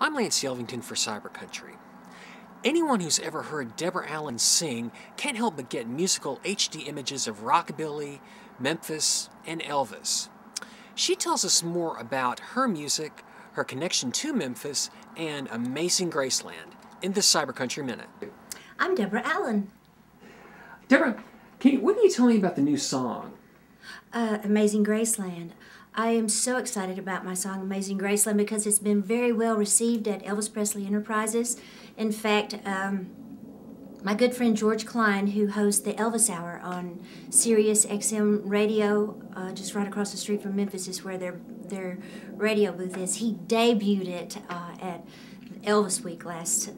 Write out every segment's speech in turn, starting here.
I'm Lance Yelvington for CyberCountry. Anyone who's ever heard Deborah Allen sing can't help but get musical HD images of rockabilly, Memphis, and Elvis. She tells us more about her music, her connection to Memphis, and amazing Graceland in this CyberCountry Minute. I'm Deborah Allen. Deborah, what can you tell me about the new song? Amazing Graceland. I am so excited about my song Amazing Graceland because it's been very well received at Elvis Presley Enterprises. In fact, my good friend George Klein, who hosts the Elvis Hour on Sirius XM radio, just right across the street from Memphis is where their radio booth is. He debuted it at Elvis Week last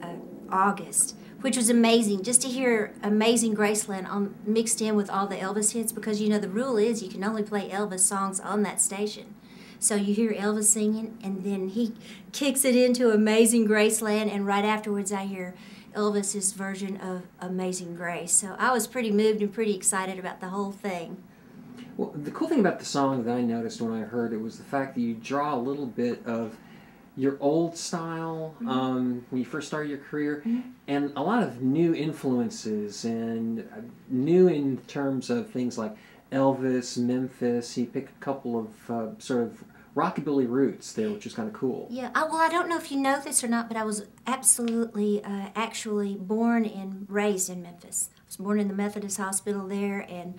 August, which was amazing, just to hear Amazing Graceland mixed in with all the Elvis hits, because you know the rule is you can only play Elvis songs on that station. So you hear Elvis singing, and then he kicks it into Amazing Graceland, and right afterwards I hear Elvis's version of Amazing Grace. So I was pretty moved and pretty excited about the whole thing. Well, the cool thing about the song that I noticed when I heard it was the fact that you draw a little bit of your old style when you first started your career, and a lot of new influences, and new in terms of things like Elvis, Memphis. You pick a couple of sort of rockabilly roots there, which is kind of cool. Yeah, well, I don't know if you know this or not, but I was absolutely, actually born and raised in Memphis. I was born in the Methodist Hospital there, and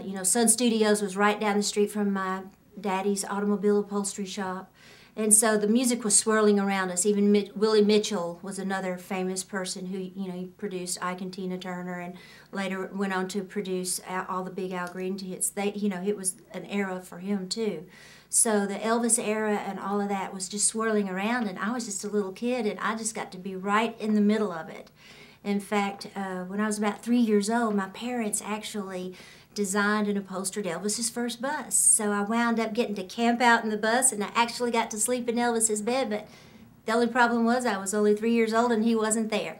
you know, Sun Studios was right down the street from my daddy's automobile upholstery shop. And so the music was swirling around us. Even Willie Mitchell was another famous person who, you know, he produced Ike and Tina Turner, and later went on to produce all the big Al Green hits. You know, it was an era for him too. So the Elvis era and all of that was just swirling around, and I was just a little kid, and I just got to be right in the middle of it. In fact, when I was about 3 years old, my parents actually designed and upholstered Elvis's first bus. So I wound up getting to camp out in the bus, and I actually got to sleep in Elvis's bed, but the only problem was I was only 3 years old and he wasn't there.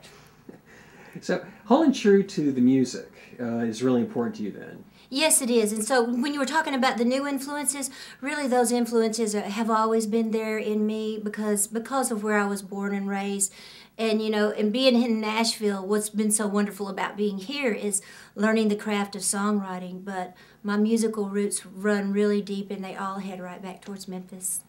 So holding true to the music is really important to you then. Yes, it is. And so when you were talking about the new influences, really those influences have always been there in me because of where I was born and raised. And, you know, and being in Nashville, what's been so wonderful about being here is learning the craft of songwriting. But my musical roots run really deep, and they all head right back towards Memphis.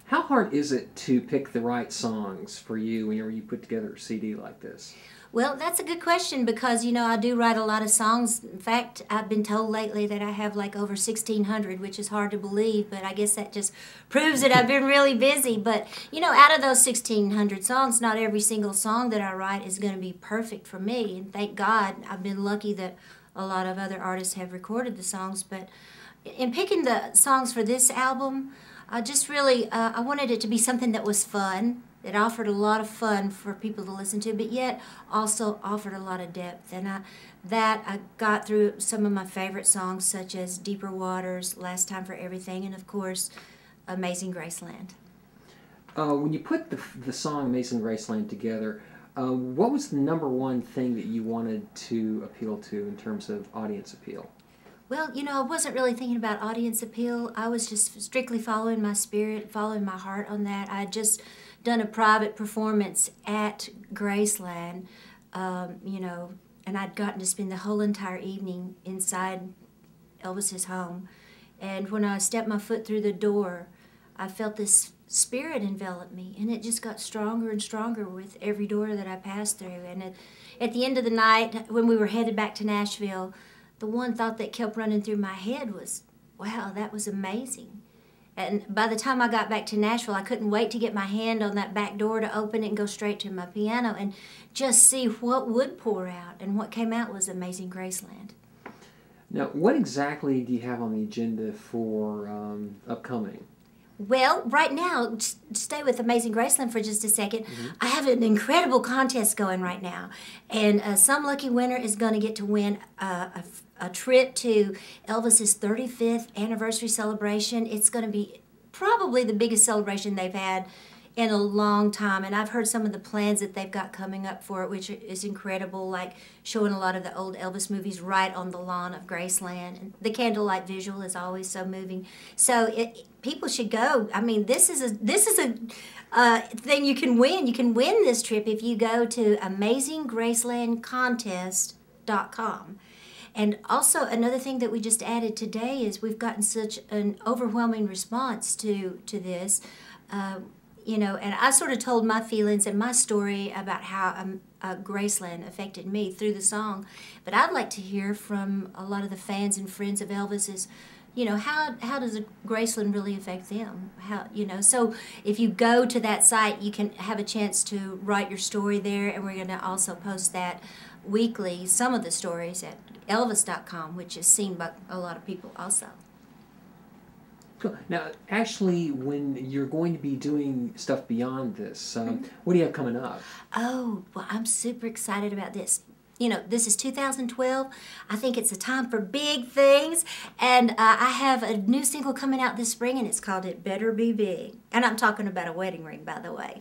How hard is it to pick the right songs for you whenever you put together a CD like this? Well, that's a good question because, you know, I do write a lot of songs. In fact, I've been told lately that I have like over 1,600, which is hard to believe, but I guess that just proves that I've been really busy. But, you know, out of those 1,600 songs, not every single song that I write is going to be perfect for me. And thank God I've been lucky that a lot of other artists have recorded the songs. But in picking the songs for this album, I just really, I wanted it to be something that was fun, that offered a lot of fun for people to listen to, but yet also offered a lot of depth. And I got through some of my favorite songs, such as Deeper Waters, Last Time for Everything, and of course, Amazing Graceland. When you put the song Amazing Graceland together, what was the #1 thing that you wanted to appeal to in terms of audience appeal? Well, you know, I wasn't really thinking about audience appeal. I was just strictly following my spirit, following my heart on that. I had just done a private performance at Graceland, you know, and I'd gotten to spend the whole entire evening inside Elvis's home. And when I stepped my foot through the door, I felt this spirit envelop me, and it just got stronger and stronger with every door that I passed through. And at the end of the night, when we were headed back to Nashville, the one thought that kept running through my head was, wow, that was amazing. And by the time I got back to Nashville, I couldn't wait to get my hand on that back door to open it and go straight to my piano and just see what would pour out. And what came out was Amazing Graceland. Now, what exactly do you have on the agenda for upcoming? Well, right now, stay with Amazing Graceland for just a second. I have an incredible contest going right now. And some lucky winner is going to get to win a trip to Elvis's 35th anniversary celebration. It's going to be probably the biggest celebration they've had in a long time, and I've heard some of the plans that they've got coming up for it, which is incredible, like showing a lot of the old Elvis movies right on the lawn of Graceland. And the candlelight visual is always so moving. So people should go. I mean, this is a thing you can win. You can win this trip if you go to amazinggracelandcontest.com. And also another thing that we just added today is we've gotten such an overwhelming response to this. You know, and I sort of told my feelings and my story about how Graceland affected me through the song. But I'd like to hear from a lot of the fans and friends of Elvis's. You know, how does Graceland really affect them? How, you know, so if you go to that site, you can have a chance to write your story there, and we're going to also post that weekly, some of the stories at elvis.com, which is seen by a lot of people also. Cool. Now, actually, when you're going to be doing stuff beyond this, what do you have coming up? Oh, well, I'm super excited about this. You know, this is 2012. I think it's a time for big things. And I have a new single coming out this spring, and it's called It Better Be Big. And I'm talking about a wedding ring, by the way.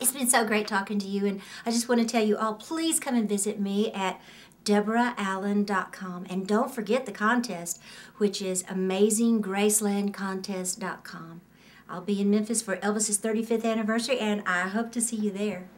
It's been so great talking to you, and I just want to tell you all, please come and visit me at DeborahAllen.com. And don't forget the contest, which is AmazingGracelandContest.com. I'll be in Memphis for Elvis's 35th anniversary, and I hope to see you there.